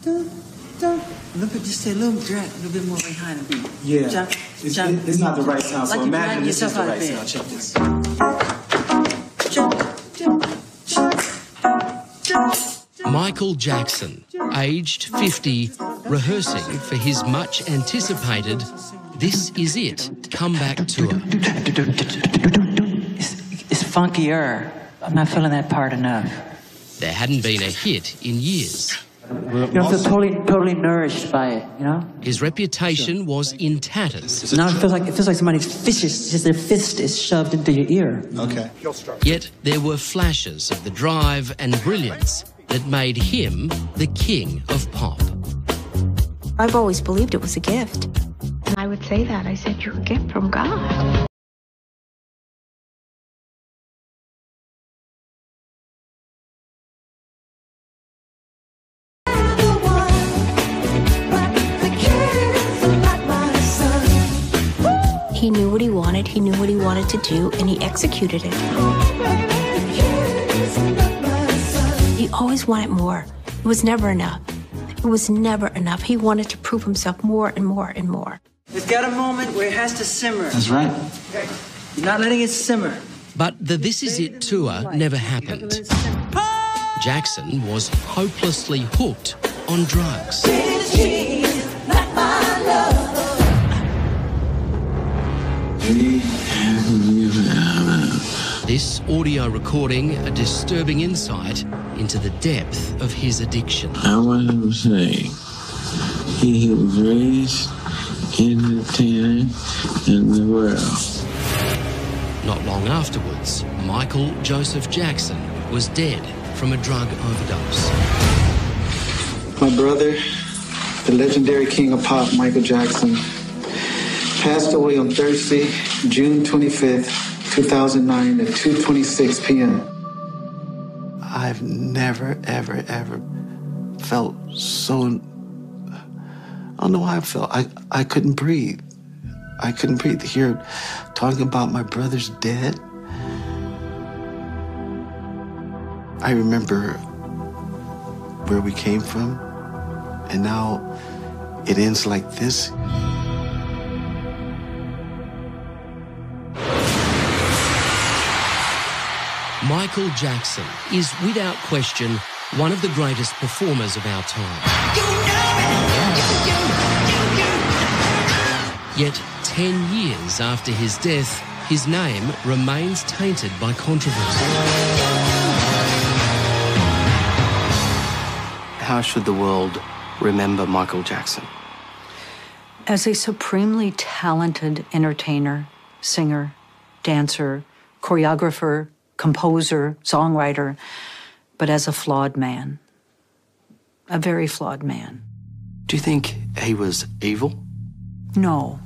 Just a little drag, a little bit more behind the beat. Yeah, jump. It's not the right sound, so like imagine this is the right bed. sound. Check this. Michael Jackson, aged 50, rehearsing for his much-anticipated This Is It comeback tour. It's funkier. I'm not feeling that part enough. There hadn't been a hit in years. You don't feel totally nourished by it, you know? His reputation was in tatters. Now it feels like somebody's their fist is shoved into your ear. Okay. Yet there were flashes of the drive and brilliance that made him the king of pop. I've always believed it was a gift. And I would say that. I said, you're a gift from God. He knew what he wanted to do, and he executed it. He always wanted more. It was never enough. It was never enough. He wanted to prove himself more and more and more. It's got a moment where it has to simmer. That's right. You're not letting it simmer. But the This Is It tour never happened. Jackson was hopelessly hooked on drugs. This audio recording, a disturbing insight into the depth of his addiction. I want to say, he was raised in the town and the world. Not long afterwards, Michael Joseph Jackson was dead from a drug overdose. My brother, the legendary king of pop, Michael Jackson, passed away on Thursday, June 25th, 2009 at 2:26 p.m. I've never, ever, ever felt so... I don't know how I felt. I couldn't breathe. I couldn't breathe to hear talking about my brother's dead. I remember where we came from, and now it ends like this. Michael Jackson is, without question, one of the greatest performers of our time. Yet, 10 years after his death, his name remains tainted by controversy. How should the world remember Michael Jackson? As a supremely talented entertainer, singer, dancer, choreographer, composer, songwriter, but as a flawed man. A very flawed man. Do you think he was evil? No,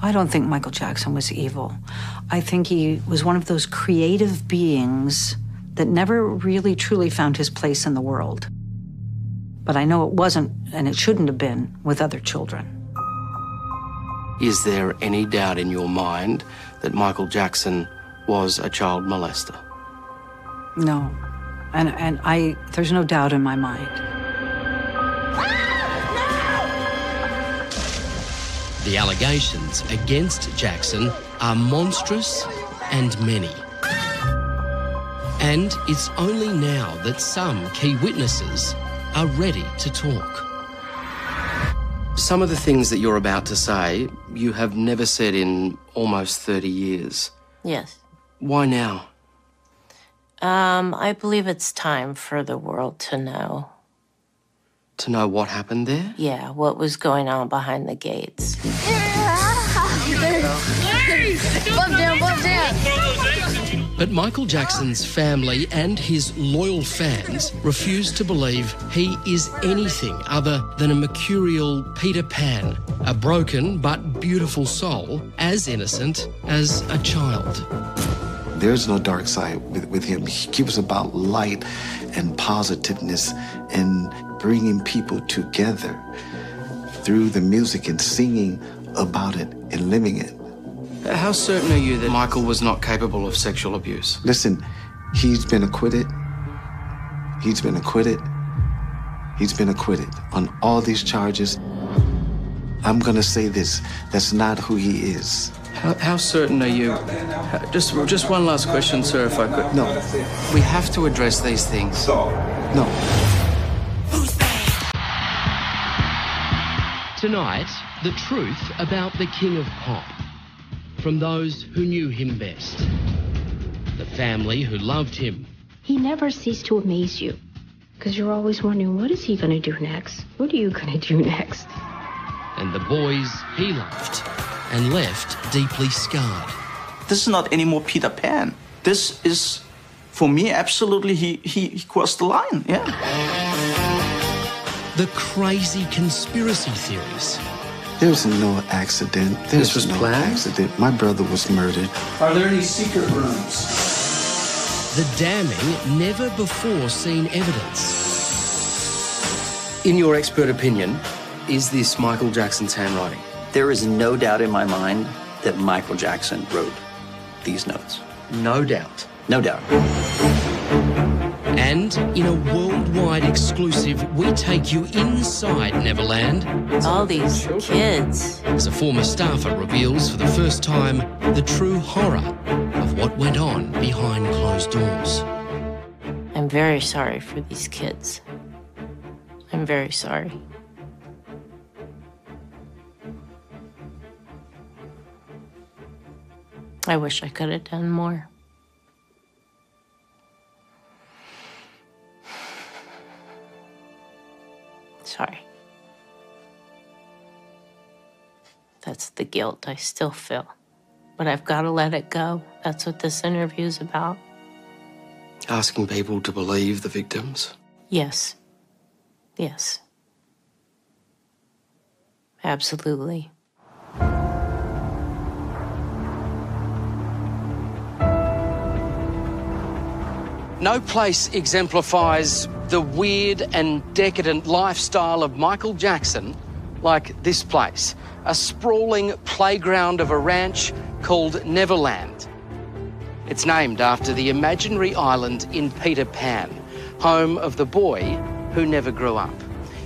I don't think Michael Jackson was evil. I think he was one of those creative beings that never really truly found his place in the world. But I know it wasn't, and it shouldn't have been, with other children. Is there any doubt in your mind that Michael Jackson was a child molester? No, and there's no doubt in my mind. The allegations against Jackson are monstrous and many. And it's only now that some key witnesses are ready to talk. Some of the things that you're about to say, you have never said in almost 30 years. Yes. Why now? I believe it's time for the world to know. To know what happened there? Yeah, what was going on behind the gates. But Michael Jackson's family and his loyal fans refuse to believe he is anything other than a mercurial Peter Pan, a broken but beautiful soul, as innocent as a child. There's no dark side with him. He was about light and positiveness and bringing people together through the music and singing about it and living it. How certain are you that Michael was not capable of sexual abuse? Listen, he's been acquitted. He's been acquitted. He's been acquitted on all these charges. I'm gonna say this, that's not who he is. How certain are you? Just one last question, sir, if I could. No. We have to address these things. No. Tonight, the truth about the King of Pop. From those who knew him best. The family who loved him. He never ceased to amaze you, because you're always wondering, what is he going to do next? What are you going to do next? And the boys he loved and left deeply scarred. This is not anymore Peter Pan. This is, for me, absolutely, he crossed the line, yeah. The crazy conspiracy theories. There's no accident. There's This was no planned? accident. My brother was murdered. Are there any secret rooms? The damning, never-before-seen evidence. In your expert opinion, is this Michael Jackson's handwriting? There is no doubt in my mind that Michael Jackson wrote these notes. No doubt. No doubt. And in a worldwide exclusive, we take you inside Neverland. All these kids. As a former staffer reveals for the first time the true horror of what went on behind closed doors. I'm very sorry for these kids. I'm very sorry. I wish I could have done more. Sorry. That's the guilt I still feel. But I've got to let it go. That's what this interview's about. Asking people to believe the victims? Yes. Yes. Absolutely. No place exemplifies the weird and decadent lifestyle of Michael Jackson like this place, a sprawling playground of a ranch called Neverland. It's named after the imaginary island in Peter Pan, home of the boy who never grew up.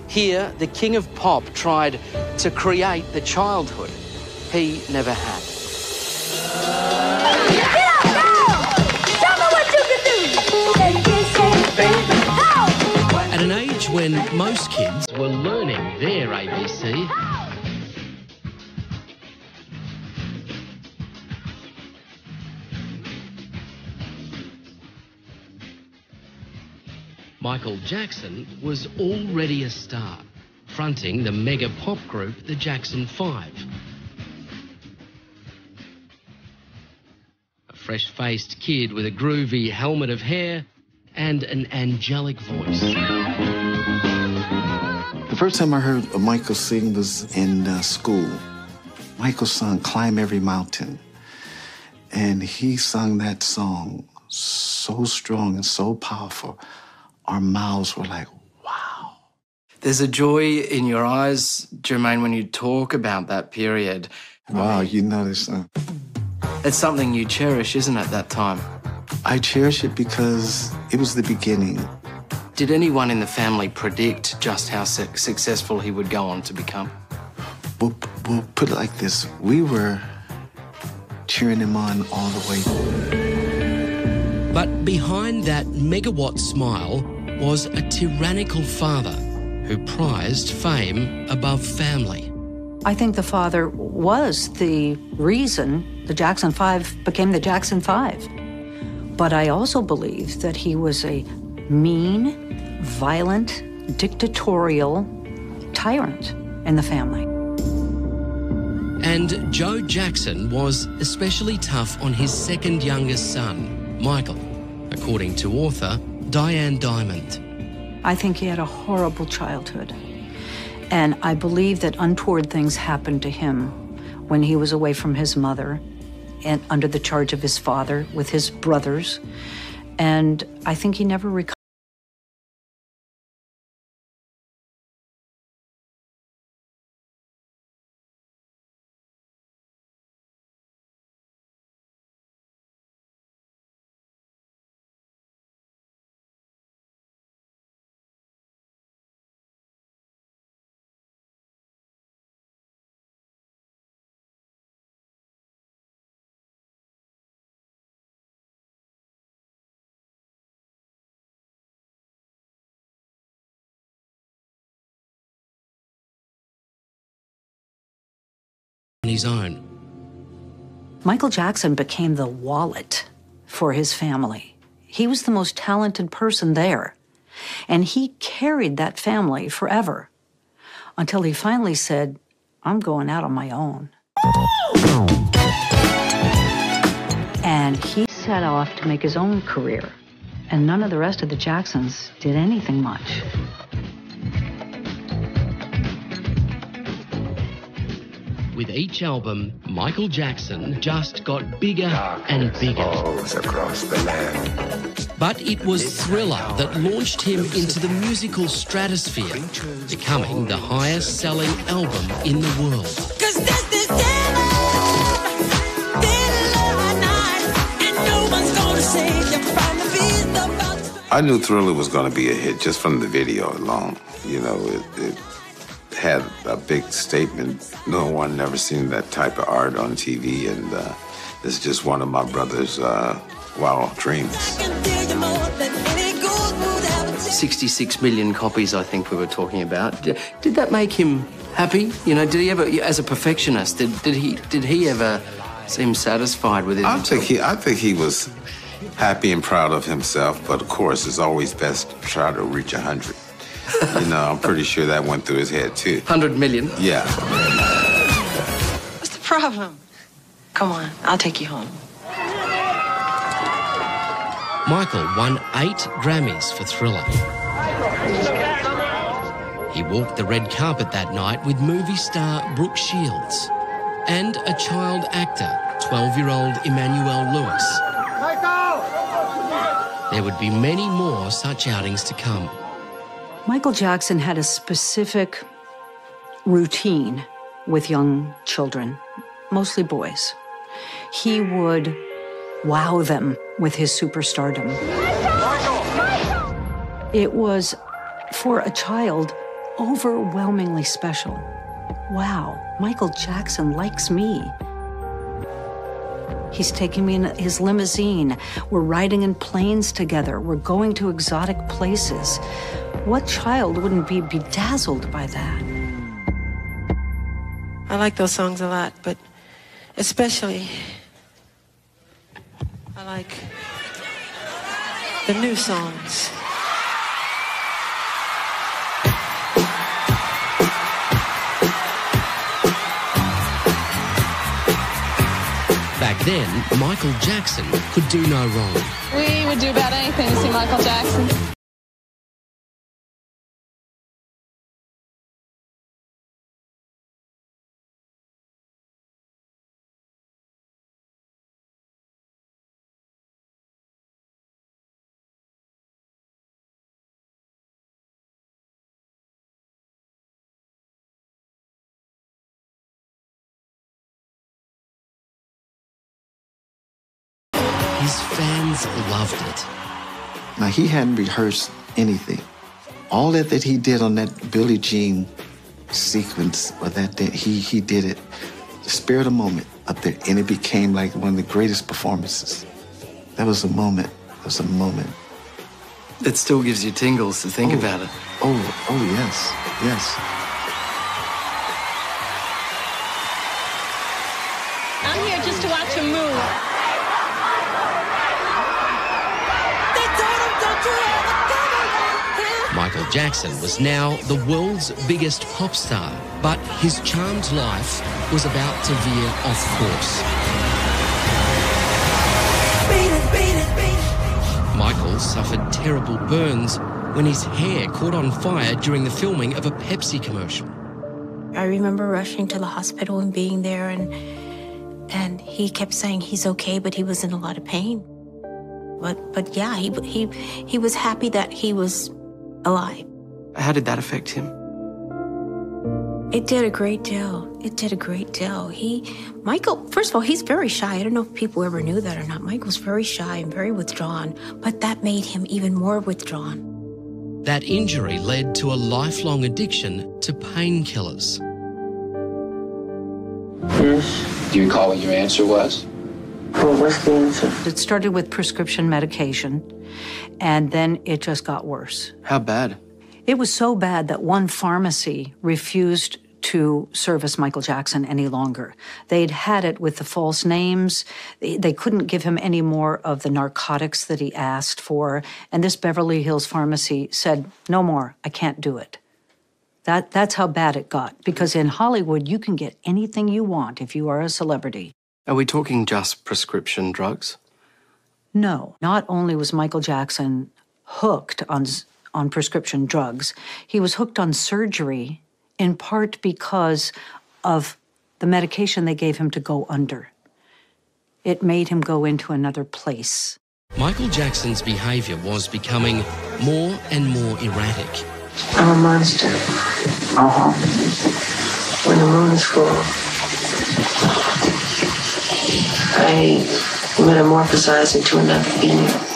Here, the King of Pop tried to create the childhood he never had. At an age when most kids were learning their ABC, Michael Jackson was already a star, fronting the mega pop group the Jackson 5. A fresh-faced kid with a groovy helmet of hair and an angelic voice. The first time I heard Michael sing was in school. Michael sung Climb Every Mountain. And he sung that song so strong and so powerful. Our mouths were like, wow. There's a joy in your eyes, Jermaine, when you talk about that period. Wow, you know this. It's something you cherish, isn't it, that time? I cherish it because it was the beginning. Did anyone in the family predict just how successful he would go on to become? We'll put it like this. We were cheering him on all the way. But behind that megawatt smile was a tyrannical father who prized fame above family. I think the father was the reason the Jackson 5 became the Jackson 5. But I also believe that he was a mean, violent, dictatorial tyrant in the family. And Joe Jackson was especially tough on his second youngest son, Michael, according to author Diane Diamond. I think he had a horrible childhood. And I believe that untoward things happened to him when he was away from his mother and under the charge of his father with his brothers. And I think he never recovered. on his own. Michael Jackson became the wallet for his family. He was the most talented person there, and he carried that family forever until he finally said, I'm going out on my own. And he set off to make his own career, and none of the rest of the Jacksons did anything much. With each album, Michael Jackson just got bigger and bigger. Across the land. But it was Thriller that launched him into the musical stratosphere, becoming the highest-selling album in the world. I knew Thriller was going to be a hit just from the video alone. You know, it had a big statement. No one never seen that type of art on TV, and it's just one of my brother's wild dreams. 66 million copies, I think we were talking about. Did that make him happy? You know, did he ever, as a perfectionist, did he ever seem satisfied with it? I think he was happy and proud of himself, but of course, it's always best to try to reach 100. You know, I'm pretty sure that went through his head, too. 100 million? Yeah. What's the problem? Come on, I'll take you home. Michael won 8 Grammys for Thriller. He walked the red carpet that night with movie star Brooke Shields and a child actor, 12-year-old Emmanuel Lewis. There would be many more such outings to come. Michael Jackson had a specific routine with young children, mostly boys. He would wow them with his superstardom. It was, for a child, overwhelmingly special. Wow, Michael Jackson likes me. He's taking me in his limousine. We're riding in planes together. We're going to exotic places. What child wouldn't be bedazzled by that? I like those songs a lot, but especially I like the new songs. Back then, Michael Jackson could do no wrong. We would do about anything to see Michael Jackson. His fans loved it. Now, he hadn't rehearsed anything. All that he did on that Billie Jean sequence, or that day, he did it, the spirit of the moment up there, and it became like one of the greatest performances. That was a moment. That was a moment. It still gives you tingles to think about it. Oh, yes, yes. I'm here just to watch him move. Michael Jackson was now the world's biggest pop star, but his charmed life was about to veer off course. Michael suffered terrible burns when his hair caught on fire during the filming of a Pepsi commercial. I remember rushing to the hospital and being there, and he kept saying he's okay, but he was in a lot of pain. But yeah, he was happy that he was alive. How did that affect him? It did a great deal. It did a great deal. Michael, first of all, he's very shy. I don't know if people ever knew that or not. Michael's very shy and very withdrawn, but that made him even more withdrawn. That injury led to a lifelong addiction to painkillers. Yes. Do you recall what your answer was? What was the answer? It started with prescription medication, and then it just got worse. How bad? It was so bad that one pharmacy refused to service Michael Jackson any longer. They'd had it with the false names. They couldn't give him any more of the narcotics that he asked for. And this Beverly Hills pharmacy said, no more, I can't do it. That's how bad it got. Because in Hollywood, you can get anything you want if you are a celebrity. Are we talking just prescription drugs? No. Not only was Michael Jackson hooked on prescription drugs, he was hooked on surgery, in part because of the medication they gave him to go under. It made him go into another place. Michael Jackson's behaviour was becoming more and more erratic. I'm a monster. When the moon is full, I metamorphosize into another female.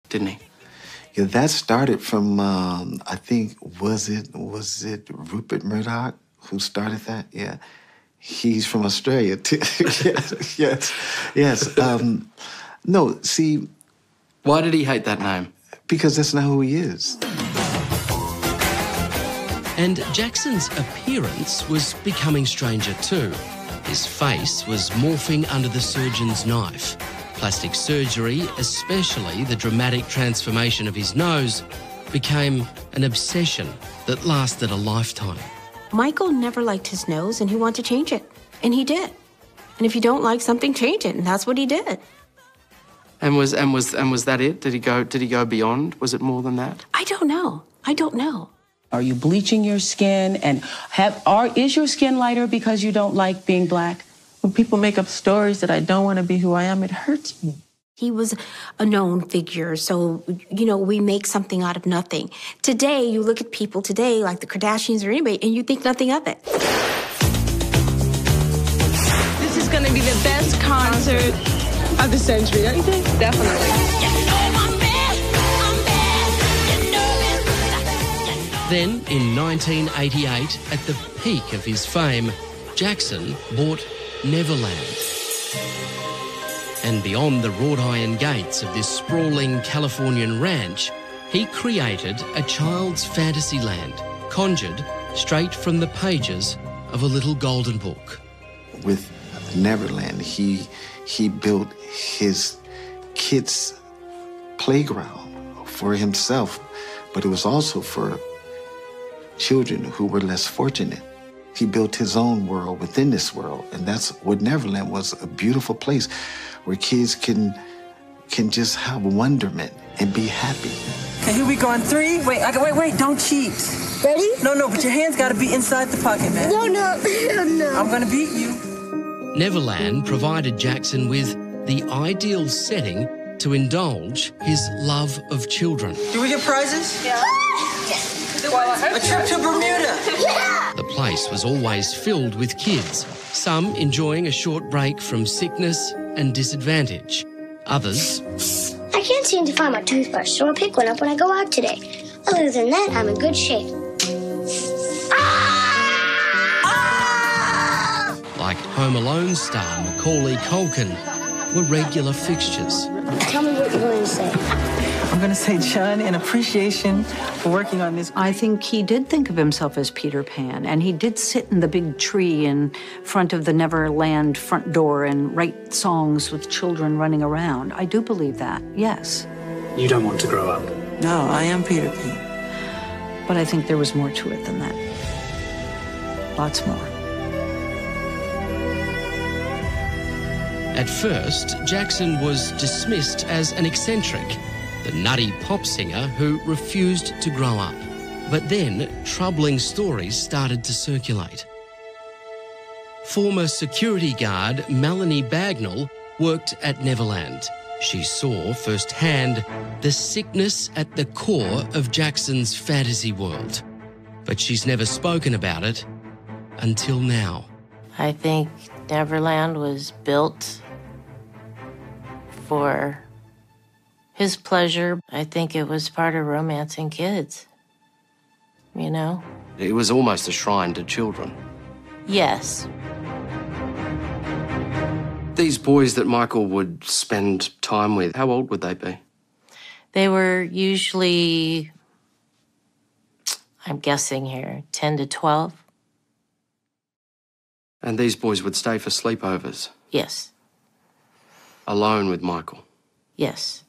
Didn't he? Yeah, that started from, I think, was it Rupert Murdoch who started that? Yeah. He's from Australia, too. yes. No, see... Why did he hate that name? Because that's not who he is. And Jackson's appearance was becoming stranger too. His face was morphing under the surgeon's knife. Plastic surgery, especially the dramatic transformation of his nose, became an obsession that lasted a lifetime. Michael never liked his nose, and he wanted to change it. And he did. And if you don't like something, change it. And that's what he did. And was that it? Did he go beyond? Was it more than that? I don't know. Are you bleaching your skin? And is your skin lighter because you don't like being black? When people make up stories that I don't want to be who I am, it hurts me. He was a known figure, so, we make something out of nothing. Today, you look at people today, like the Kardashians or anybody, and you think nothing of it. This is going to be the best concert of the century, don't you think? Definitely. Then, in 1988, at the peak of his fame, Jackson bought Neverland. And beyond the wrought iron gates of this sprawling Californian ranch, he created a child's fantasy land, conjured straight from the pages of a little golden book. With Neverland, he built his kids' playground for himself, but it was also for children who were less fortunate. He built his own world within this world, and that's what Neverland was, a beautiful place where kids can just have wonderment and be happy. Okay, here we go on 3. Wait, don't cheat. Ready? No, but your hands gotta be inside the pocket, man. No. I'm gonna beat you. Neverland provided Jackson with the ideal setting to indulge his love of children. Do we get prizes? Yeah. A trip to Bermuda. Yeah. The place was always filled with kids, some enjoying a short break from sickness and disadvantage. Others... I can't seem to find my toothbrush, so I'll pick one up when I go out today. Other than that, I'm in good shape. Like Home Alone star Macaulay Culkin. were regular fixtures. Tell me what you're going to say. I'm going to say, John, in appreciation for working on this. I think he did think of himself as Peter Pan, and he did sit in the big tree in front of the Neverland front door and write songs with children running around. I do believe that, yes. You don't want to grow up? No, I am Peter Pan. But I think there was more to it than that. Lots more. At first, Jackson was dismissed as an eccentric, the nutty pop singer who refused to grow up. But then, troubling stories started to circulate. Former security guard Melanie Bagnall worked at Neverland. She saw firsthand the sickness at the core of Jackson's fantasy world. But she's never spoken about it until now. I think Neverland was built for his pleasure. I think it was part of romancing kids, you know? It was almost a shrine to children. Yes. These boys that Michael would spend time with, how old would they be? They were usually, I'm guessing here, 10 to 12. And these boys would stay for sleepovers? Yes. Alone with Michael? Yes.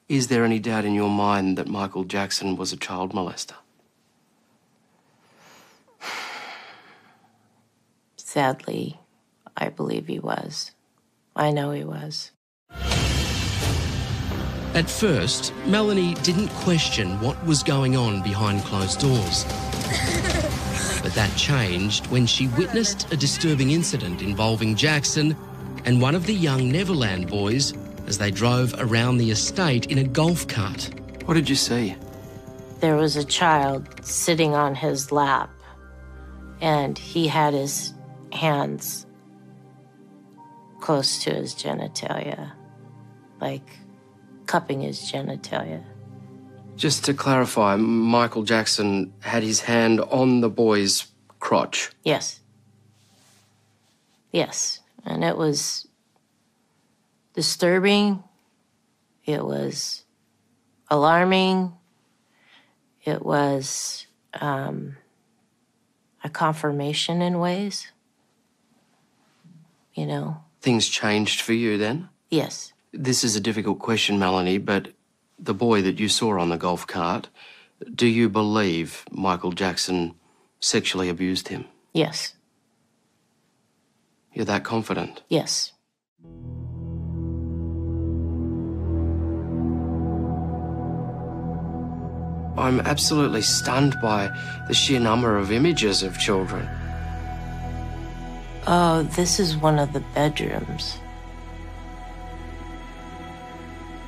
Is there any doubt in your mind that Michael Jackson was a child molester? Sadly, I believe he was. I know he was. At first, Melanie didn't question what was going on behind closed doors. But that changed when she witnessed a disturbing incident involving Jackson and one of the young Neverland boys as they drove around the estate in a golf cart. What did you see? There was a child sitting on his lap, and he had his hands close to his genitalia, like cupping his genitalia. Just to clarify, Michael Jackson had his hand on the boy's crotch? Yes. Yes. And it was disturbing. It was alarming. It was a confirmation in ways, you know. Things changed for you then? Yes. This is a difficult question, Melanie, but the boy that you saw on the golf cart, do you believe Michael Jackson sexually abused him? Yes. You're that confident? Yes. I'm absolutely stunned by the sheer number of images of children. Oh, this is one of the bedrooms.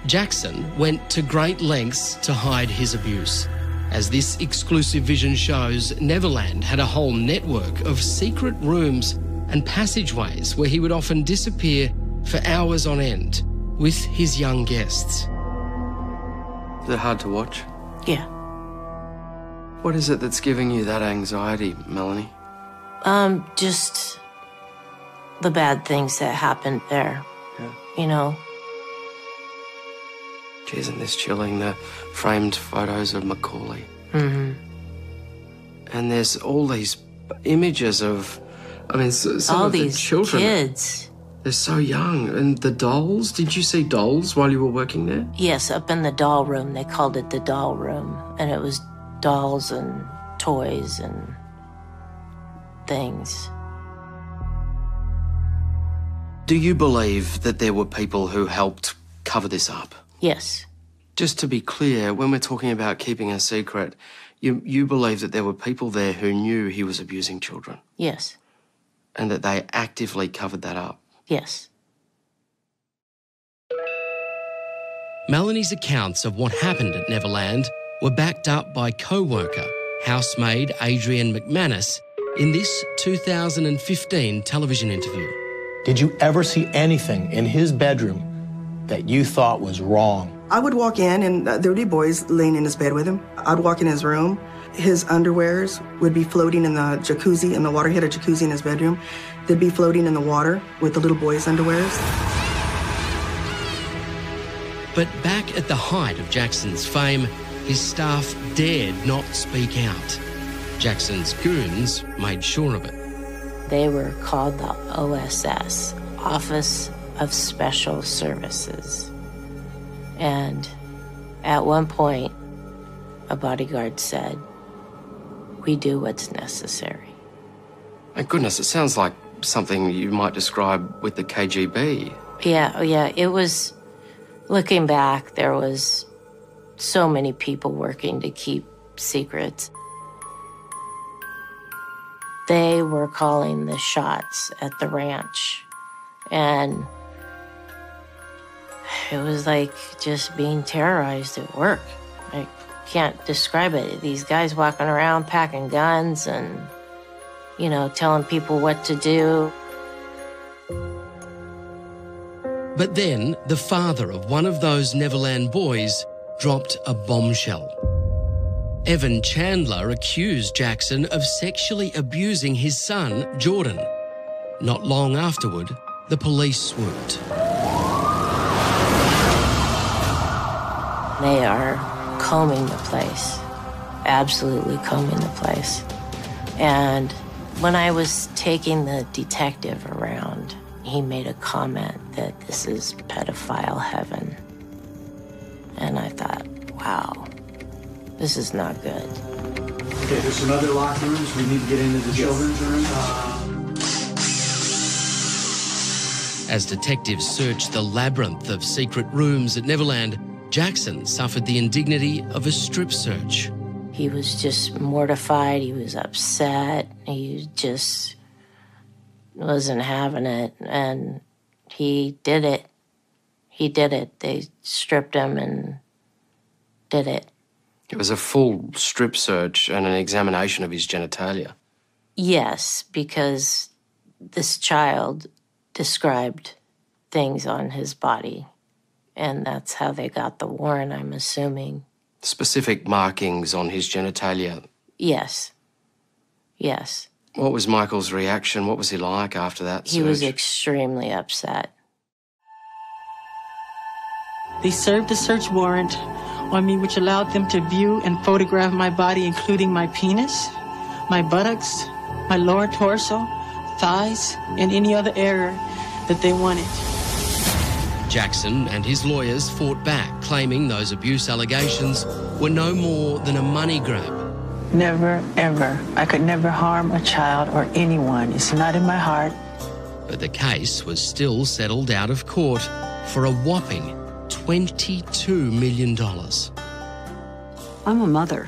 Jackson went to great lengths to hide his abuse. As this exclusive vision shows, Neverland had a whole network of secret rooms and passageways where he would often disappear for hours on end with his young guests. Is it hard to watch? Yeah. What is it that's giving you that anxiety, Melanie? Just the bad things that happened there. Yeah. You know? Gee, isn't this chilling? The framed photos of Macaulay. Mm-hmm. And there's all these images of, I mean, some all of the these children. Kids. They're so young. And the dolls, did you see dolls while you were working there? Yes, up in the doll room. They called it the doll room. And it was dolls and toys and things. Do you believe that there were people who helped cover this up? Yes. Just to be clear, when we're talking about keeping a secret, you believe that there were people there who knew he was abusing children? Yes. And that they actively covered that up? Yes. Melanie's accounts of what happened at Neverland were backed up by co-worker, housemaid Adrian McManus, in this 2015 television interview. Did you ever see anything in his bedroom that you thought was wrong? I would walk in and there would be boys laying in his bed with him. I'd walk in his room. His underwears would be floating in the jacuzzi, in the water. He had a jacuzzi in his bedroom. They'd be floating in the water with the little boys' underwears. But back at the height of Jackson's fame, his staff dared not speak out. Jackson's goons made sure of it. They were called the OSS, Office of Special Services. And at one point, a bodyguard said, "We do what's necessary." My goodness, it sounds like something you might describe with the KGB. Yeah, it was, looking back, there was so many people working to keep secrets. They were calling the shots at the ranch, and it was like just being terrorized at work. I can't describe it. These guys walking around packing guns and, you know, telling people what to do. But then the father of one of those Neverland boys dropped a bombshell. Evan Chandler accused Jackson of sexually abusing his son, Jordan. Not long afterward, the police swooped. They are combing the place, absolutely combing the place. And when I was taking the detective around, he made a comment that this is pedophile heaven. And I thought, wow, this is not good. Okay, there's some other locker rooms. We need to get into the children's room. As detectives searched the labyrinth of secret rooms at Neverland, Jackson suffered the indignity of a strip search. He was just mortified. He was upset. He just wasn't having it. And he did it. He did it. They stripped him and did it. It was a full strip search and an examination of his genitalia. Yes, because this child described things on his body, and that's how they got the warrant, I'm assuming. Specific markings on his genitalia. Yes. Yes. What was Michael's reaction? What was he like after that search? He was extremely upset. They served a search warrant on me, which allowed them to view and photograph my body, including my penis, my buttocks, my lower torso, thighs, and any other area that they wanted. Jackson and his lawyers fought back, claiming those abuse allegations were no more than a money grab. Never, ever. I could never harm a child or anyone. It's not in my heart. But the case was still settled out of court for a whopping $22 million. I'm a mother,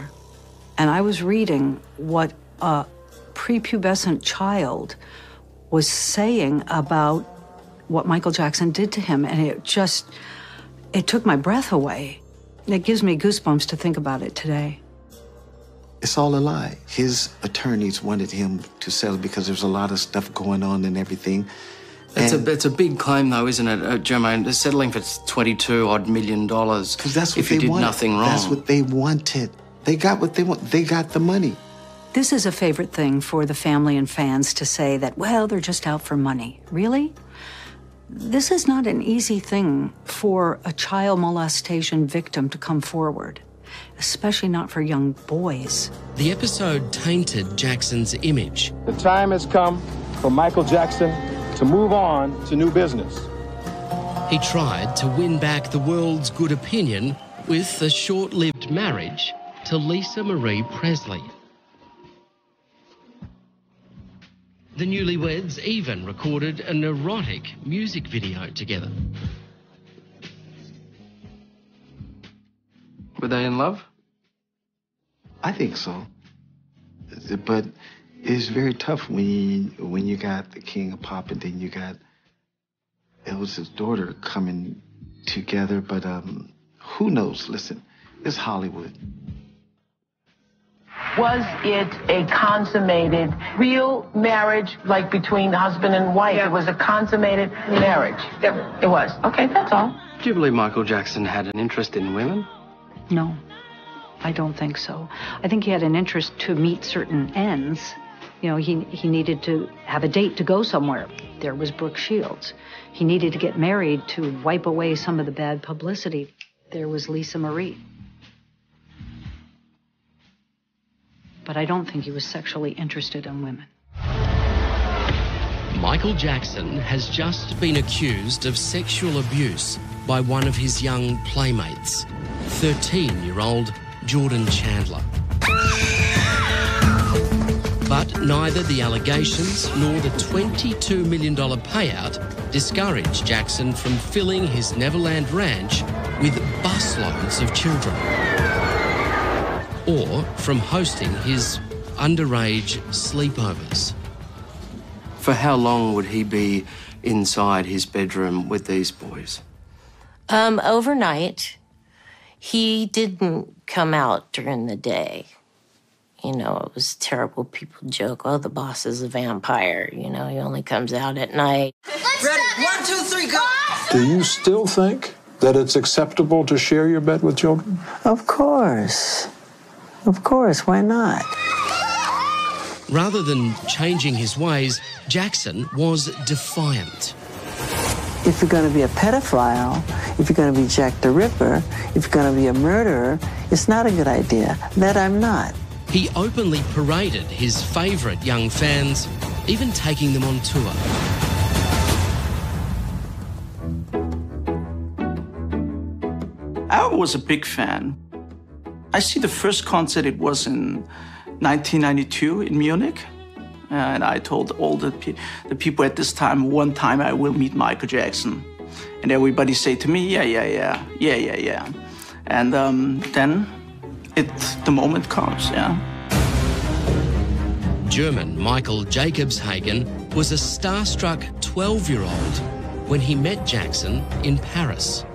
and I was reading what a prepubescent child was saying about what Michael Jackson did to him, and it took my breath away. It gives me goosebumps to think about it today. It's all a lie. His attorneys wanted him to settle because there's a lot of stuff going on and everything. It's a big claim, though, isn't it, Jermaine? They're settling for $22-odd million. Because that's what if you did wanted. Nothing wrong. That's what they wanted. They got what they want. They got the money. This is a favorite thing for the family and fans to say that, well, they're just out for money. Really? This is not an easy thing for a child molestation victim to come forward, especially not for young boys. The episode tainted Jackson's image. The time has come for Michael Jackson to move on to new business. He tried to win back the world's good opinion with a short-lived marriage to Lisa Marie Presley. The newlyweds even recorded an erotic music video together. Were they in love? I think so. But it's very tough when you got the king of pop and then you got Elvis's daughter coming together. But who knows? Listen, it's Hollywood. Was it a consummated, real marriage, like between the husband and wife? Yeah. It was a consummated marriage. Yeah. It was. Okay, that's all. Do you believe Michael Jackson had an interest in women? No, I don't think so. I think he had an interest to meet certain ends, You know, he needed to have a date to go somewhere. There was Brooke Shields. He needed to get married to wipe away some of the bad publicity. There was Lisa Marie. But I don't think he was sexually interested in women. Michael Jackson has just been accused of sexual abuse by one of his young playmates, 13-year-old Jordan Chandler. But neither the allegations nor the $22 million payout discouraged Jackson from filling his Neverland Ranch with busloads of children, or from hosting his underage sleepovers. For how long would he be inside his bedroom with these boys? Overnight. He didn't come out during the day. You know, it was terrible. People joke, oh, the boss is a vampire. You know, he only comes out at night. Ready? 1, 2, 3, go! Do you still think that it's acceptable to share your bed with children? Of course. Of course, why not? Rather than changing his ways, Jackson was defiant. If you're going to be a pedophile, if you're going to be Jack the Ripper, if you're going to be a murderer, it's not a good idea. That I'm not. He openly paraded his favourite young fans, even taking them on tour. I was a big fan. I see the first concert, it was in 1992 in Munich. And I told all the people at this time, one time I will meet Michael Jackson. And everybody say to me, yeah. And then the moment comes, yeah. German Michael Jacobshagen was a starstruck 12-year-old when he met Jackson in Paris.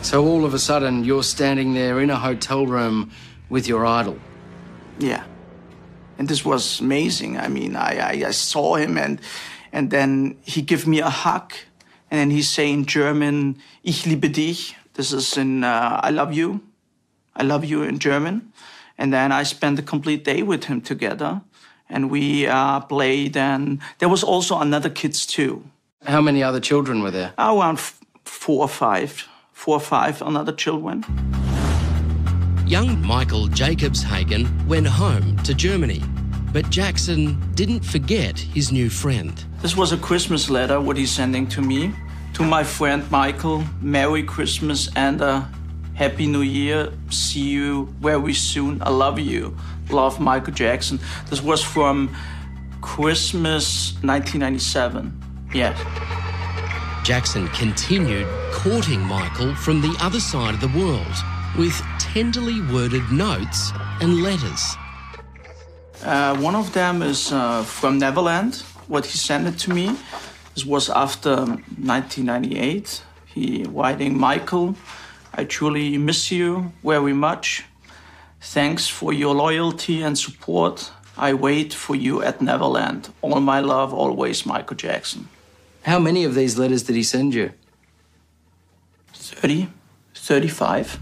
So all of a sudden, you're standing there in a hotel room with your idol. Yeah. And this was amazing. I mean, I saw him and then he gave me a hug. And then he say in German, Ich liebe dich. This is in I love you. I love you in German. And then I spent a complete day with him together. And we played, and there was also another kids too. How many other children were there? Around 4 or 5. 4 or 5 other children. Young Michael Jacobshagen went home to Germany, but Jackson didn't forget his new friend. This was a Christmas letter, what he's sending to me. To my friend Michael, Merry Christmas and a Happy New Year. See you very soon. I love you. Love, Michael Jackson. This was from Christmas 1997. Yes. Jackson continued courting Michael from the other side of the world with tenderly worded notes and letters. One of them is from Neverland, what he sent it to me. This was after 1998. He writing, Michael, I truly miss you very much. Thanks for your loyalty and support. I wait for you at Neverland. All my love, always, Michael Jackson. How many of these letters did he send you? 30, 35.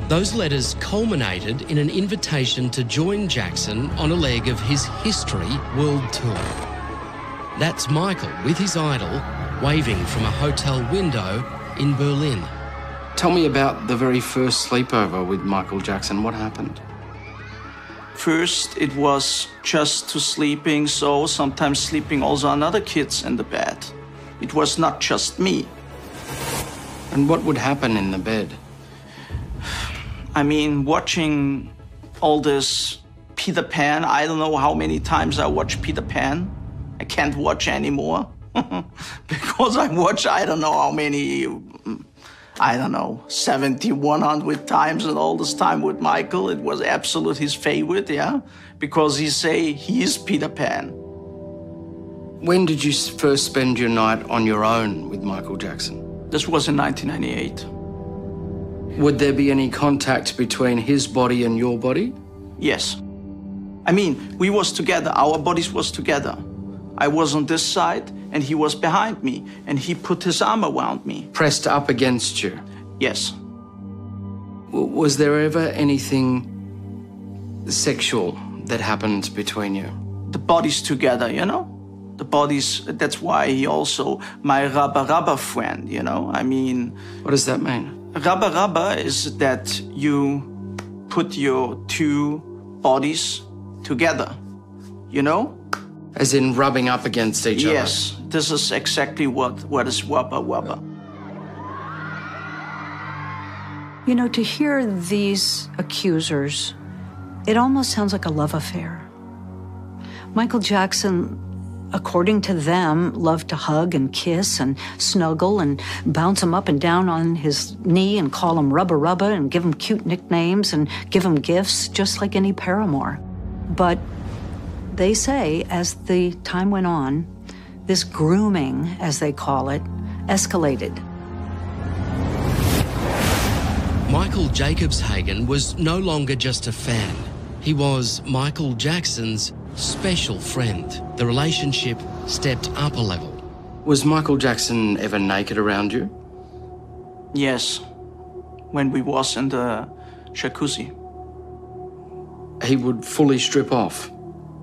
Those letters culminated in an invitation to join Jackson on a leg of his History World Tour. That's Michael with his idol waving from a hotel window in Berlin. Tell me about the very first sleepover with Michael Jackson. What happened? First, it was just to sleeping, so sometimes sleeping also another kids in the bed. It was not just me. And what would happen in the bed? I mean, watching all this Peter Pan, I don't know how many times I watched Peter Pan. I can't watch anymore because I watch, I don't know how many, 70, 100 times, and all this time with Michael. It was absolutely his favorite, yeah, because he say he is Peter Pan. When did you first spend your night on your own with Michael Jackson? This was in 1998. Would there be any contact between his body and your body? Yes. I mean, we was together, our bodies was together. I was on this side and he was behind me and he put his arm around me. Pressed up against you? Yes. Was there ever anything sexual that happened between you? The bodies together, you know? The bodies, that's why he also my rubber friend, you know? I mean... What does that mean? Rubber is that you put your two bodies together, you know? As in rubbing up against each other? Yes, this is exactly what is rubber. You know, to hear these accusers, it almost sounds like a love affair. Michael Jackson, according to them, loved to hug and kiss and snuggle and bounce him up and down on his knee and call him Rubba Rubba and give him cute nicknames and give him gifts, just like any paramour. But they say, as the time went on, this grooming, as they call it, escalated. Michael Jacobshagen was no longer just a fan. He was Michael Jackson's special friend. The relationship stepped up a level. Was Michael Jackson ever naked around you? Yes, when we was in the jacuzzi. He would fully strip off?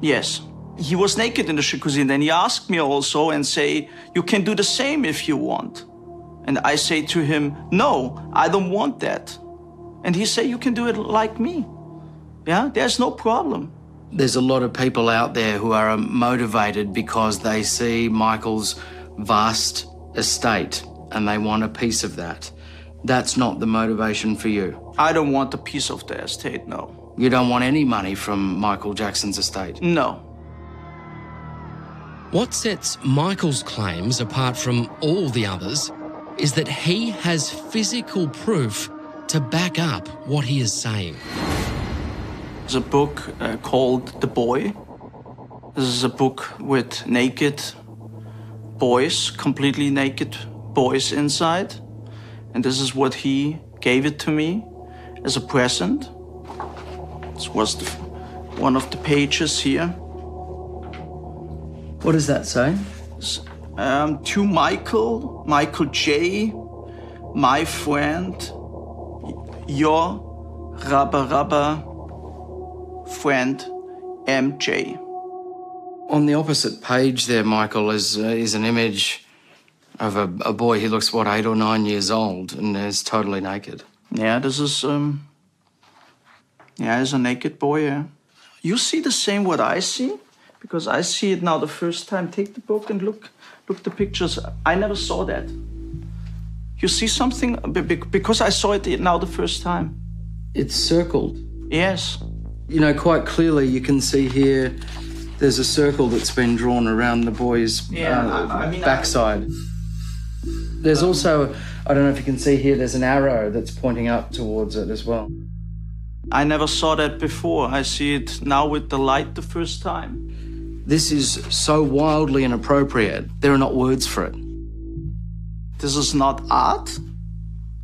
Yes. He was naked in the jacuzzi, and then he asked me also and say, you can do the same if you want. And I say to him, no, I don't want that. And he say, you can do it like me. Yeah, there's no problem. There's a lot of people out there who are motivated because they see Michael's vast estate and they want a piece of that. That's not the motivation for you. I don't want a piece of the estate, no. You don't want any money from Michael Jackson's estate? No. What sets Michael's claims apart from all the others is that he has physical proof to back up what he is saying. There's a book called The Boy. This is a book with naked boys, completely naked boys inside. And this is what he gave it to me as a present. This was one of the pages here. What does that say? To Michael J., my friend, your rubber friend, MJ. On the opposite page there, Michael, is an image of a boy. He looks, what, 8 or 9 years old and is totally naked. Yeah, this is, he's a naked boy, yeah. You see the same what I see? Because I see it now the first time. Take the book and look the pictures. I never saw that. You see something? Because I saw it now the first time. It's circled. Yes. You know, quite clearly you can see here there's a circle that's been drawn around the boy's backside. There's also, I don't know if you can see here, there's an arrow that's pointing up towards it as well. I never saw that before. I see it now with the light the first time. This is so wildly inappropriate. There are not words for it. This is not art.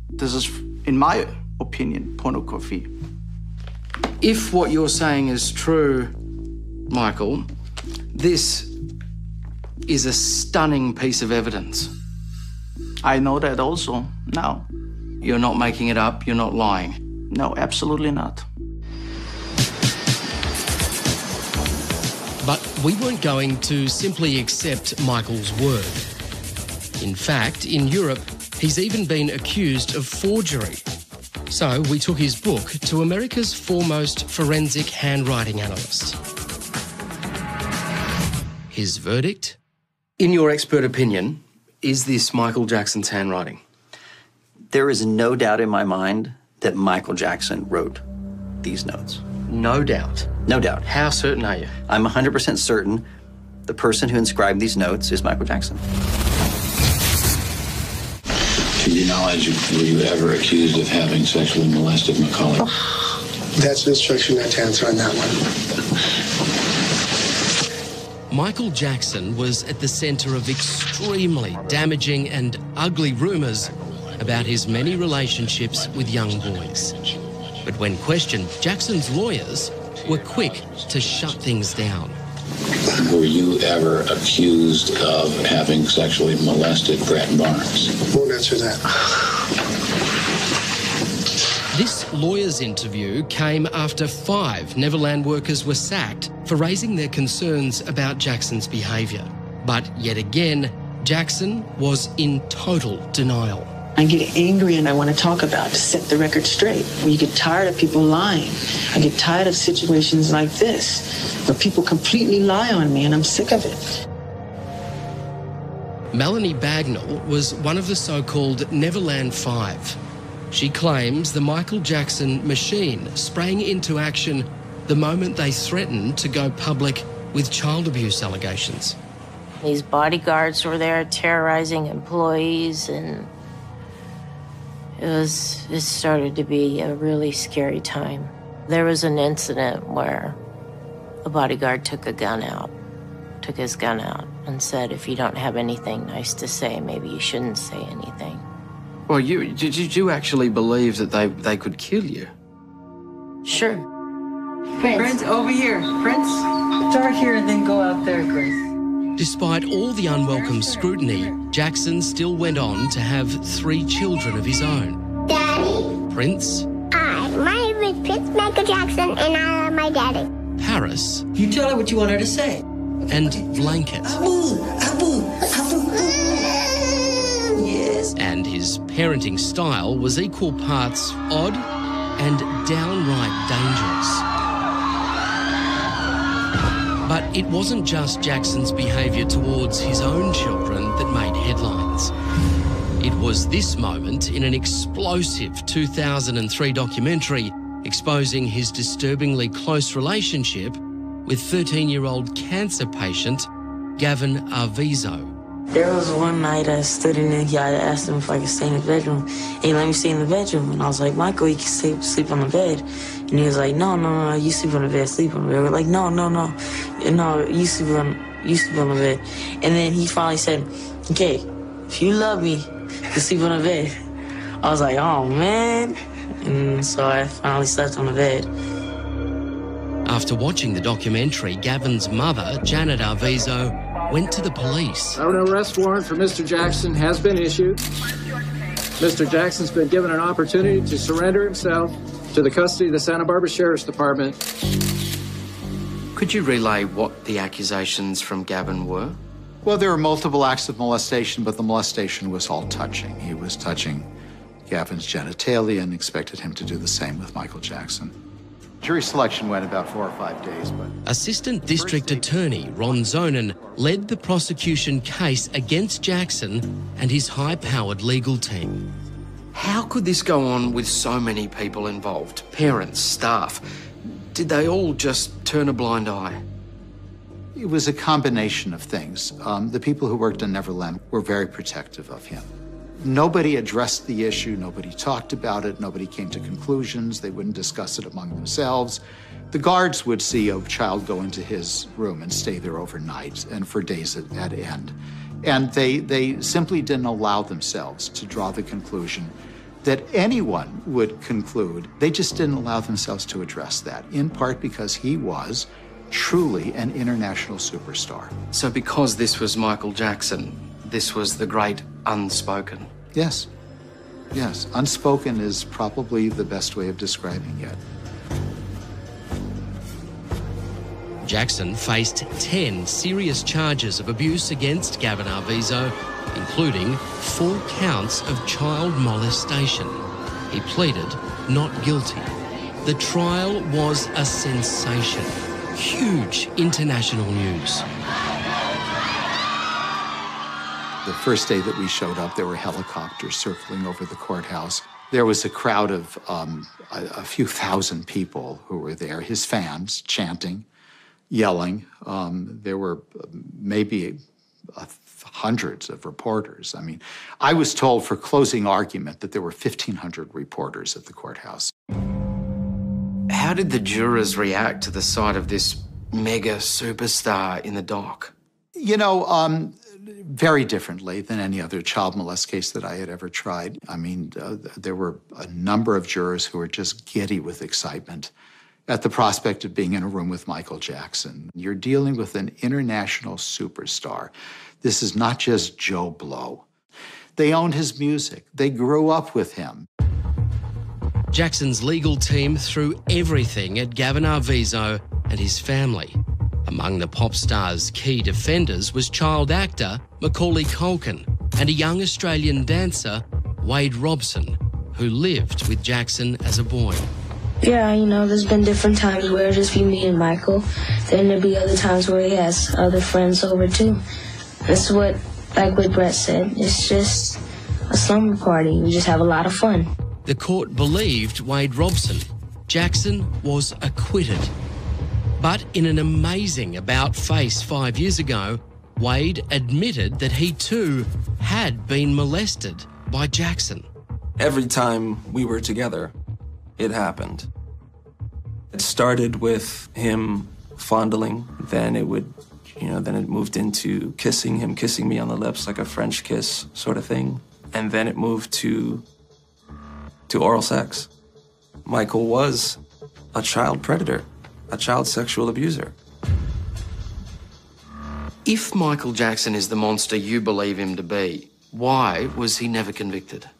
This is, in my opinion, pornography. If what you're saying is true, Michael, this is a stunning piece of evidence. I know that also now. You're not making it up, you're not lying. No, absolutely not. But we weren't going to simply accept Michael's word. In fact, in Europe, he's even been accused of forgery. So we took his book to America's foremost forensic handwriting analyst. His verdict? In your expert opinion, is this Michael Jackson's handwriting? There is no doubt in my mind that Michael Jackson wrote these notes. No doubt? No doubt. How certain are you? I'm 100% certain the person who inscribed these notes is Michael Jackson. To your knowledge, were you ever accused of having sexually molested Macaulay? That's an instruction not to answer on that one. Michael Jackson was at the centre of extremely damaging and ugly rumours about his many relationships with young boys. But when questioned, Jackson's lawyers were quick to shut things down. Were you ever accused of having sexually molested Brett Barnes? Won't answer that. This lawyer's interview came after 5 Neverland workers were sacked for raising their concerns about Jackson's behaviour. But yet again, Jackson was in total denial. I get angry and I want to talk about to set the record straight. You get tired of people lying. I get tired of situations like this where people completely lie on me, and I'm sick of it. Melanie Bagnall was one of the so-called Neverland 5. She claims the Michael Jackson machine sprang into action the moment they threatened to go public with child abuse allegations. These bodyguards were there terrorizing employees, and it started to be a really scary time. There was an incident where a bodyguard took his gun out and said, if you don't have anything nice to say, maybe you shouldn't say anything. Well, did you actually believe that they could kill you? Sure. Prince, over here. Prince, start here and then go out there, Grace. Despite all the unwelcome scrutiny, Jackson still went on to have 3 children of his own. Daddy? Prince. My name is Prince Michael Jackson, and I love my daddy. Paris. You tell her what you want her to say. And Blanket. Abu, Abu, Abu. Yes. And his parenting style was equal parts odd and downright dangerous. But it wasn't just Jackson's behaviour towards his own children that made headlines. It was this moment in an explosive 2003 documentary exposing his disturbingly close relationship with 13-year-old cancer patient Gavin Arvizo. There was one night I stood in there, I asked him if I could stay in the bedroom. He let me stay in the bedroom, and I was like, Michael, you can sleep on the bed. And he was like, no, you sleep on the bed, sleep on the bed. We're like, no, you sleep on the bed. And then he finally said, okay, if you love me, you sleep on the bed. I was like, oh, man. And so I finally slept on the bed. After watching the documentary, Gavin's mother, Janet Arvizo, went to the police. An arrest warrant for Mr. Jackson has been issued. Mr. Jackson's been given an opportunity to surrender himself to the custody of the Santa Barbara Sheriff's Department. Could you relay what the accusations from Gavin were? Well, there were multiple acts of molestation, but the molestation was all touching. He was touching Gavin's genitalia and expected him to do the same with Michael Jackson. Jury selection went about 4 or 5 days, but... Assistant District Attorney Ron Zonen led the prosecution case against Jackson and his high-powered legal team. How could this go on with so many people involved? Parents, staff. Did they all just turn a blind eye? It was a combination of things. The people who worked in Neverland were very protective of him. Nobody addressed the issue, nobody talked about it, nobody came to conclusions, they wouldn't discuss it among themselves. The guards would see a child go into his room and stay there overnight and for days at end. And they simply didn't allow themselves to draw the conclusion that anyone would conclude. They just didn't allow themselves to address that, in part because he was truly an international superstar. So because this was Michael Jackson, this was the great unspoken? Yes. Yes, unspoken is probably the best way of describing it. Jackson faced 10 serious charges of abuse against Gavin Arvizo, including 4 counts of child molestation. He pleaded not guilty. The trial was a sensation. Huge international news. The first day that we showed up, there were helicopters circling over the courthouse. There was a crowd of a few thousand people who were there, his fans, chanting, yelling. There were maybe hundreds of reporters. I mean, I was told for closing argument that there were 1,500 reporters at the courthouse. How did the jurors react to the sight of this mega superstar in the dock? You know, very differently than any other child molest case that I had ever tried. I mean, there were a number of jurors who were just giddy with excitement at the prospect of being in a room with Michael Jackson. You're dealing with an international superstar. This is not just Joe Blow. They owned his music. They grew up with him. Jackson's legal team threw everything at Gavin Arvizo and his family. Among the pop star's key defenders was child actor Macaulay Culkin and a young Australian dancer, Wade Robson, who lived with Jackson as a boy. Yeah, you know, there's been different times where it'll just be me and Michael. Then there'll be other times where he has other friends over too. That's what, like what Brett said, it's just a slumber party. We just have a lot of fun. The court believed Wade Robson. Jackson was acquitted. But in an amazing about-face 5 years ago, Wade admitted that he too had been molested by Jackson. Every time we were together, it happened. It started with him fondling, then it would, then it moved into kissing him, kissing me on the lips like a French kiss sort of thing. And then it moved to oral sex. Michael was a child predator, a child sexual abuser. If Michael Jackson is the monster you believe him to be, why was he never convicted?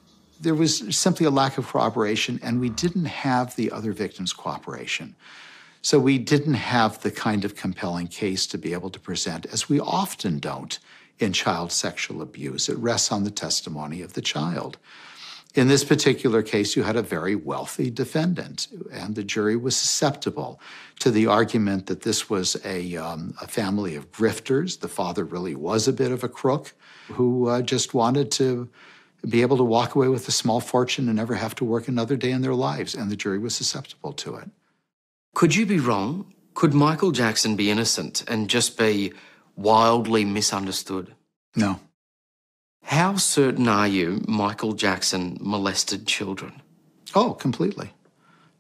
There was simply a lack of cooperation, and we didn't have the other victims' cooperation. So we didn't have the kind of compelling case to be able to present, as we often don't in child sexual abuse. It rests on the testimony of the child. In this particular case, you had a very wealthy defendant, and the jury was susceptible to the argument that this was a family of grifters. The father really was a bit of a crook who just wanted to be able to walk away with a small fortune and never have to work another day in their lives, and the jury was susceptible to it. Could you be wrong? Could Michael Jackson be innocent and just be wildly misunderstood? No. How certain are you Michael Jackson molested children? Oh, completely.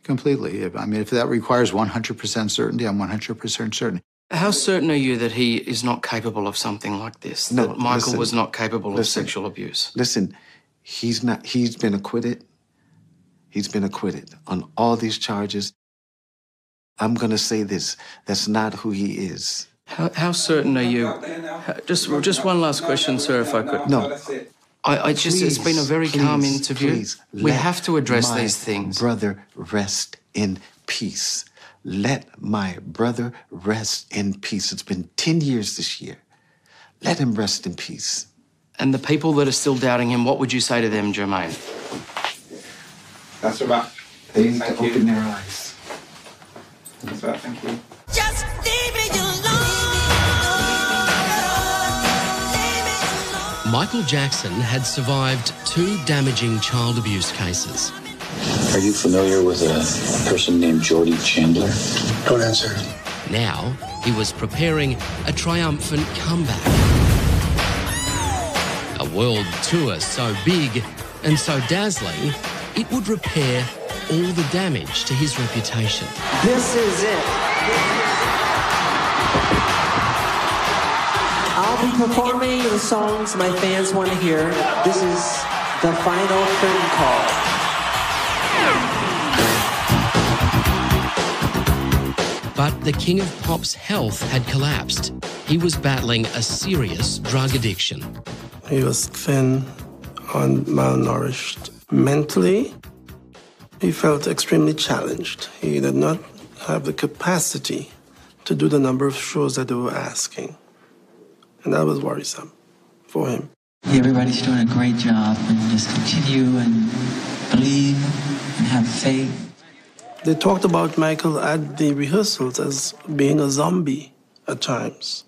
Completely. I mean, if that requires 100% certainty, I'm 100% certain. How certain are you that he is not capable of something like this? No, that Michael listen, was not capable of sexual abuse? Listen, he's not. He's been acquitted. He's been acquitted on all these charges. I'm going to say this. That's not who he is. How certain are you? Just one last question, sir, if I could. No. It's been a very calm interview. Please, we have to address these things. Brother, rest in peace. Let my brother rest in peace. It's been 10 years this year. Let him rest in peace. And the people that are still doubting him, what would you say to them, Jermaine? That's a wrap. They need to open their eyes. That's a wrap, thank you. Just leave me alone. Michael Jackson had survived 2 damaging child abuse cases. Are you familiar with a person named Jordy Chandler? Don't answer. Now, he was preparing a triumphant comeback. A world tour so big and so dazzling, it would repair all the damage to his reputation. This is it. I'll be performing the songs my fans want to hear. This is the final curtain call. But the King of Pop's health had collapsed. He was battling a serious drug addiction. He was thin and malnourished. Mentally, he felt extremely challenged. He did not have the capacity to do the number of shows that they were asking. And that was worrisome for him. Everybody's doing a great job, and just continue and believe and have faith. They talked about Michael at the rehearsals as being a zombie at times,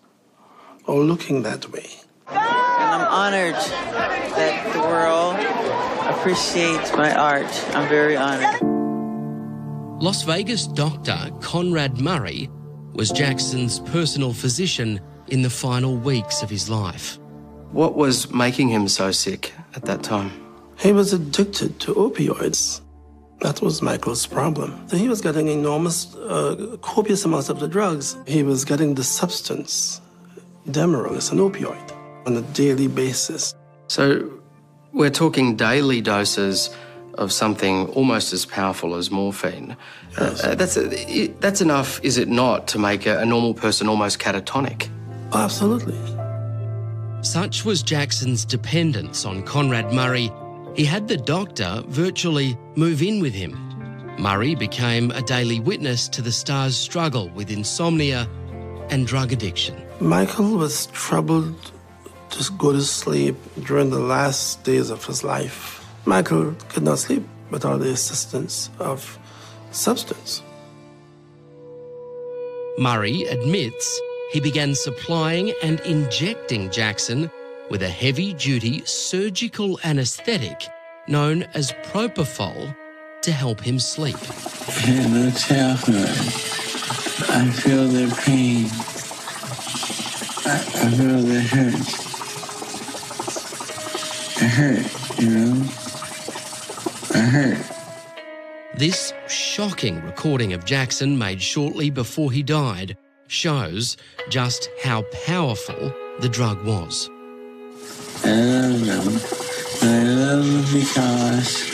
or looking that way. And I'm honored that the world appreciates my art. I'm very honored. Las Vegas doctor Conrad Murray was Jackson's personal physician in the final weeks of his life. What was making him so sick at that time? He was addicted to opioids. That was Michael's problem. He was getting enormous, copious amounts of the drugs. He was getting the substance, Demerol, is an opioid, on a daily basis. So we're talking daily doses of something almost as powerful as morphine. Yes. That's enough, is it not, to make a normal person almost catatonic? Absolutely. Such was Jackson's dependence on Conrad Murray, he had the doctor virtually move in with him. Murray became a daily witness to the star's struggle with insomnia and drug addiction. Michael was troubled to go to sleep during the last days of his life. Michael could not sleep without the assistance of substance. Murray admits he began supplying and injecting Jackson with a heavy-duty surgical anaesthetic known as propofol to help him sleep. No childhood. I feel their pain. I feel their hurt. It hurt, you know? I hurt. This shocking recording of Jackson made shortly before he died shows just how powerful the drug was. I love them. I love them because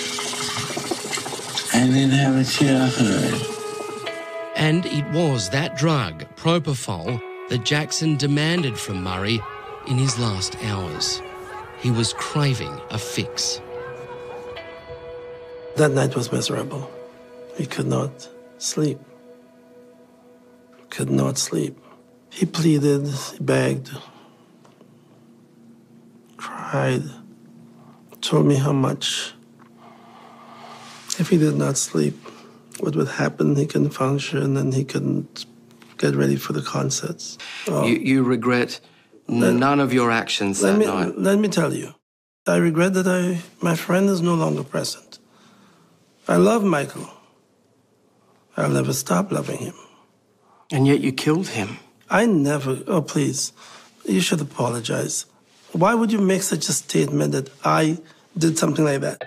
I didn't have a childhood. And it was that drug, propofol, that Jackson demanded from Murray in his last hours. He was craving a fix. That night was miserable. He could not sleep. Could not sleep. He pleaded, he begged, cried, told me how much, if he did not sleep, what would happen, he couldn't function and he couldn't get ready for the concerts. Oh. You regret none of your actions that night? Let me tell you, I regret that my friend is no longer present. I love Michael. I'll never stop loving him. And yet you killed him. I never... Oh, please. You should apologize. Why would you make such a statement that I did something like that?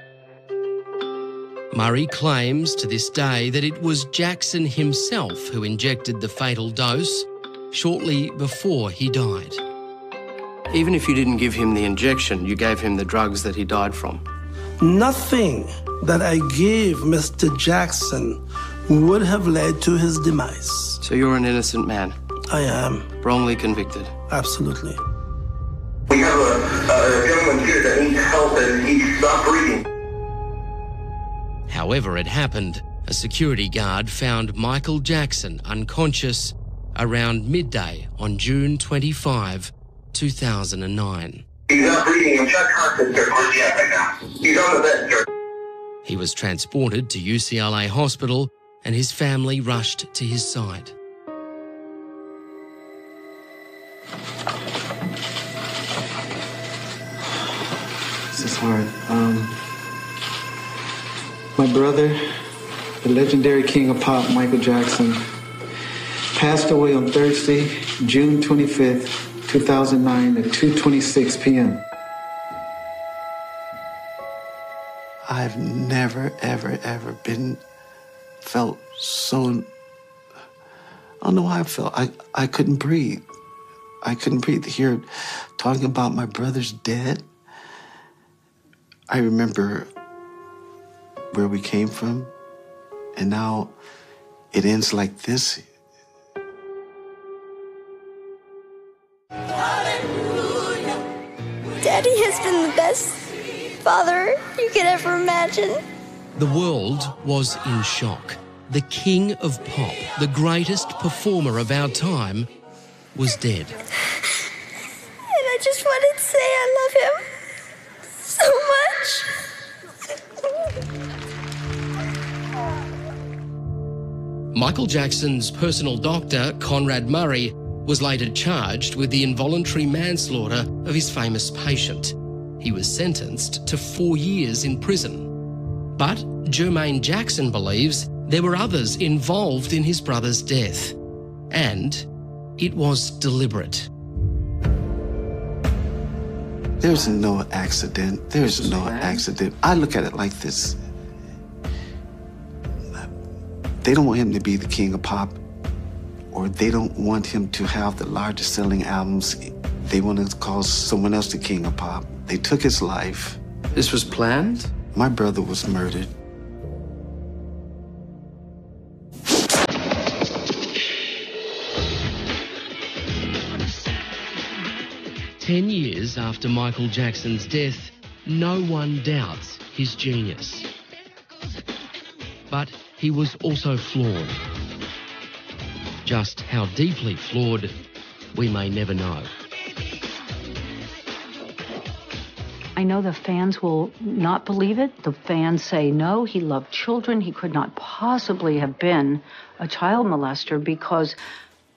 Murray claims to this day that it was Jackson himself who injected the fatal dose shortly before he died. Even if you didn't give him the injection, you gave him the drugs that he died from. Nothing that I gave Mr. Jackson would have led to his demise. So you're an innocent man? I am. Wrongly convicted? Absolutely. We have a gentleman here that needs help and he's not breathing. However it happened, a security guard found Michael Jackson unconscious around midday on June 25, 2009. He's not breathing and check constant, sir. Right now. He's on the bed, sir. He was transported to UCLA Hospital and his family rushed to his side. This is hard. My brother, the legendary king of pop, Michael Jackson, passed away on Thursday, June 25th, 2009 at 2:26 p.m. I've never, ever, ever felt so... I don't know how I felt. I couldn't breathe. I couldn't breathe. Here, talking about my brother's dead. I remember where we came from, and now it ends like this. Daddy has been the best father you could ever imagine. The world was in shock. The king of pop, the greatest performer of our time, was dead. And I just wanted to say I love him so much. Michael Jackson's personal doctor, Conrad Murray, was later charged with the involuntary manslaughter of his famous patient. He was sentenced to 4 years in prison. But Jermaine Jackson believes there were others involved in his brother's death. And it was deliberate. There's no accident. There's no accident. I look at it like this. They don't want him to be the king of pop, or they don't want him to have the largest selling albums. They want to call someone else the king of pop. They took his life. This was planned? My brother was murdered. Ten years after Michael Jackson's death, no one doubts his genius. But he was also flawed. Just how deeply flawed, we may never know. I know the fans will not believe it. The fans say, no, he loved children. He could not possibly have been a child molester because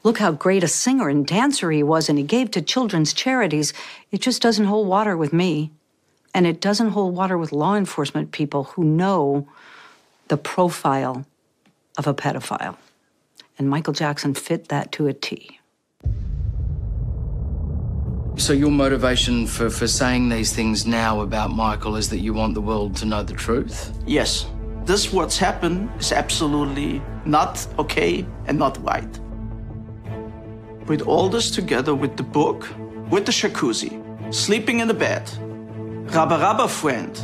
look how great a singer and dancer he was, and he gave to children's charities. It just doesn't hold water with me. And it doesn't hold water with law enforcement people who know the profile of a pedophile. And Michael Jackson fit that to a T. So your motivation for saying these things now about Michael is that you want the world to know the truth? Yes. This what's happened is absolutely not okay and not right. With all this together, with the book, with the jacuzzi, sleeping in the bed, rubber rubber friend,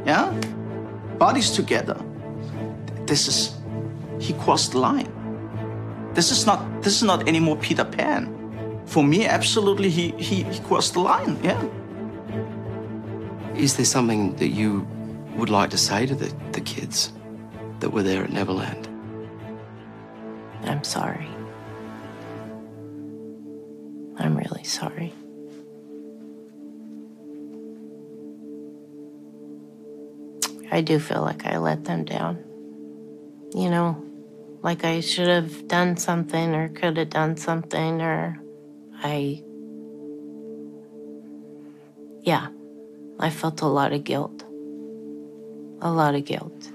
yeah? Bodies together. He crossed the line. This is not anymore Peter Pan. For me, absolutely, he crossed the line, yeah. Is there something that you would like to say to the kids that were there at Neverland? I'm sorry. I'm really sorry. I do feel like I let them down. You know, like I should have done something or could have done something, or I felt a lot of guilt. A lot of guilt.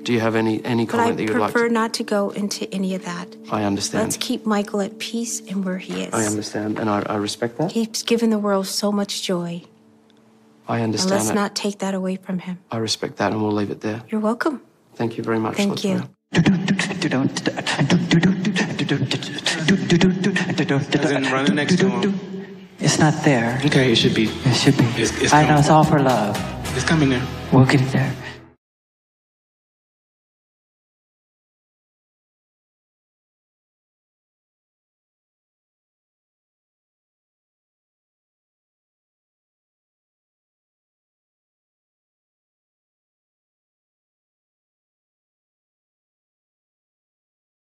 Do you have any comment that you'd like to... But I prefer not to go into any of that. I understand. Let's keep Michael at peace and where he is. I understand, and I respect that. He's given the world so much joy. I understand. And let's not take that away from him. I respect that, and we'll leave it there. You're welcome. Thank you very much. Thank you. Isn't running next to him. It's not there. Okay, it should be. It should be. It's I know it's all for love. It's coming there. We'll get it there.